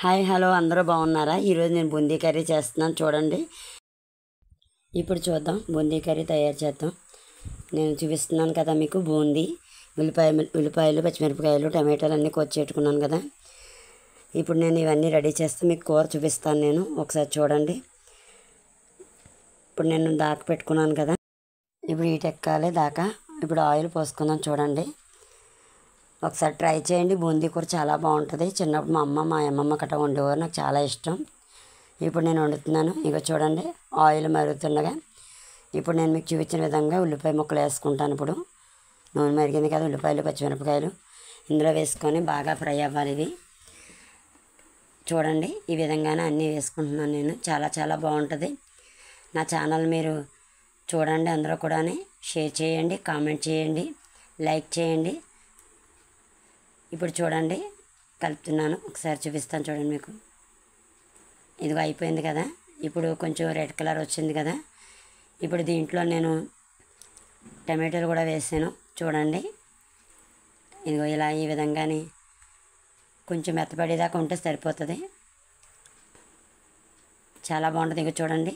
Hi hello అందరూ బాగున్నారా? ఈరోజు నేను బూందీ కర్రీ చేస్తున్నాను చూడండి. ఇప్పుడు చూద్దాం బూందీ కర్రీ తయారు చేద్దాం. నేను చూపిస్తున్నాను కదా మీకు బూందీ, ఉల్లిపాయలు, పచ్చిమిరపకాయలు, టమాటాలు అన్నీ కొచ్చేట్టుకున్నాను కదా. ఇప్పుడు నేను ఇవన్నీ రెడీ చేస్తే మీకు కూర చూపిస్తాను. నేను ఒకసారి చూడండి. ఇప్పుడు నేను దాకా పెట్టుకున్నాను కదా. ఇప్పుడు ఎక్కాలి దాకా. ఇప్పుడు ఆయిల్ పోసుకుందాం చూడండి. ఒకసారి ట్రై చేయండి. బూందీ కూర చాలా బాగుంటుంది. చిన్నప్పుడు మా అమ్మమ్మ కట్ట వండేవారు, నాకు చాలా ఇష్టం. ఇప్పుడు నేను వండుతున్నాను. ఇక చూడండి ఆయిల్ మరుగుతుండగా ఇప్పుడు నేను మీకు చూపించిన విధంగా ఉల్లిపాయ ముక్కలు వేసుకుంటాను. ఇప్పుడు నూనె మరిగింది కదా, ఉల్లిపాయలు, పచ్చిమిరపకాయలు ఇందులో వేసుకొని బాగా ఫ్రై అవ్వాలి. ఇవి చూడండి ఈ విధంగానే అన్నీ వేసుకుంటున్నాను నేను. చాలా చాలా బాగుంటుంది. నా ఛానల్ మీరు చూడండి. అందరూ కూడా షేర్ చేయండి, కామెంట్ చేయండి, లైక్ చేయండి. ఇప్పుడు చూడండి కలుపుతున్నాను. ఒకసారి చూపిస్తాను చూడండి మీకు. ఇదిగో అయిపోయింది కదా. ఇప్పుడు కొంచెం రెడ్ కలర్ వచ్చింది కదా. ఇప్పుడు దీంట్లో నేను టమాటాలు కూడా వేసాను చూడండి. ఇదిగో ఇలా ఈ విధంగానే కొంచెం మెత్తపడేదాకా ఉంటే సరిపోతుంది. చాలా బాగుంటుంది. ఇక చూడండి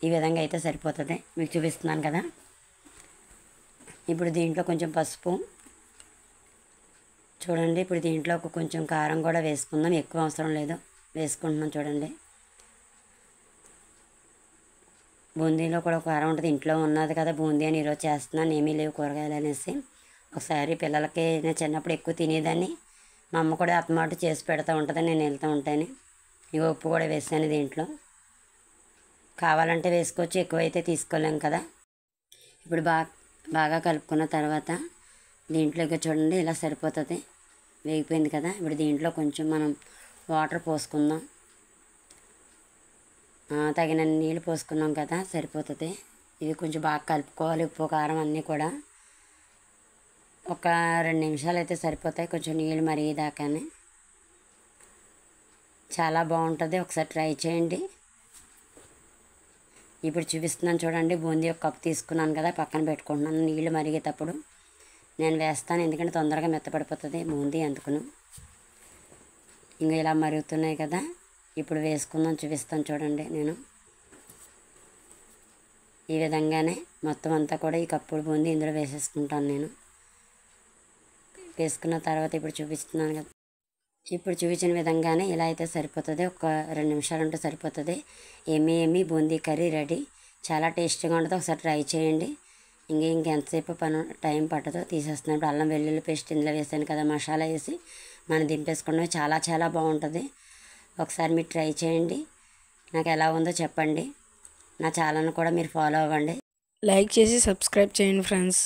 ఈ విధంగా అయితే సరిపోతుంది. మీకు చూపిస్తున్నాను కదా. ఇప్పుడు దీంట్లో కొంచెం పసుపు చూడండి. ఇప్పుడు దీంట్లో కొంచెం కారం కూడా వేసుకుందాం. ఎక్కువ అవసరం లేదు, వేసుకుంటున్నాం చూడండి. బూందీలో కూడా కారం ఉంటుంది. ఇంట్లో ఉన్నది కదా బూందీ అని ఈరోజు చేస్తున్నాను. ఏమీ లేవు కూరగాయలు అనేసి. ఒకసారి పిల్లలకి నేను చిన్నప్పుడు ఎక్కువ తినేదాన్ని. మా అమ్మ కూడా అత్తమాట చేసి పెడతా ఉంటుంది, నేను వెళ్తూ ఉంటాను. ఇక ఉప్పు కూడా వేసాను దీంట్లో. కావాలంటే వేసుకోవచ్చు, ఎక్కువైతే తీసుకోలేం కదా. ఇప్పుడు బాగా కలుపుకున్న తర్వాత దీంట్లోకి చూడండి ఇలా సరిపోతుంది. వేగిపోయింది కదా. ఇప్పుడు దీంట్లో కొంచెం మనం వాటర్ పోసుకుందాం. తగినన్ని నీళ్ళు పోసుకున్నాం కదా, సరిపోతుంది. ఇది కొంచెం బాగా కలుపుకోవాలి. ఉప్పు కారం అన్నీ కూడా ఒక 2 నిమిషాలు అయితే సరిపోతాయి. కొంచెం నీళ్ళు మరిగేదాకానే. చాలా బాగుంటుంది. ఒకసారి ట్రై చేయండి. ఇప్పుడు చూపిస్తున్నాను చూడండి. బూందీ ఒక కప్పు తీసుకున్నాను కదా, పక్కన పెట్టుకుంటున్నాను. నీళ్ళు మరిగేటప్పుడు నేను వేస్తాను, ఎందుకంటే తొందరగా మెత్తపడిపోతుంది బూందీ అందుకును. ఇంకా ఇలా మరుగుతున్నాయి కదా. ఇప్పుడు వేసుకుందాం, చూపిస్తాను చూడండి. నేను ఈ విధంగానే మొత్తం అంతా కూడా ఈ కప్పుడు బూందీ ఇందులో వేసేసుకుంటాను నేను. వేసుకున్న తర్వాత ఇప్పుడు చూపిస్తున్నాను కదా. ఇప్పుడు చూపించిన విధంగానే ఇలా అయితే సరిపోతుంది. ఒక 2 నిమిషాలు ఉంటే సరిపోతుంది. ఏమీ బూందీ కర్రీ రెడీ. చాలా టేస్టీగా ఉంటుంది. ఒకసారి ట్రై చేయండి. ఇంకెంతసేపు టైం పట్టదో తీసేస్తున్నాను. ఇప్పుడు అల్లం వెల్లుల్లి పేస్ట్ ఇందులో వేసాను కదా, మసాలా వేసి మనం దింపేసుకోవడమే. చాలా చాలా బాగుంటుంది. ఒకసారి మీరు ట్రై చేయండి. నాకు ఎలా ఉందో చెప్పండి. నా ఛానల్ కూడా మీరు ఫాలో అవ్వండి. లైక్ చేసి సబ్స్క్రైబ్ చేయండి ఫ్రెండ్స్.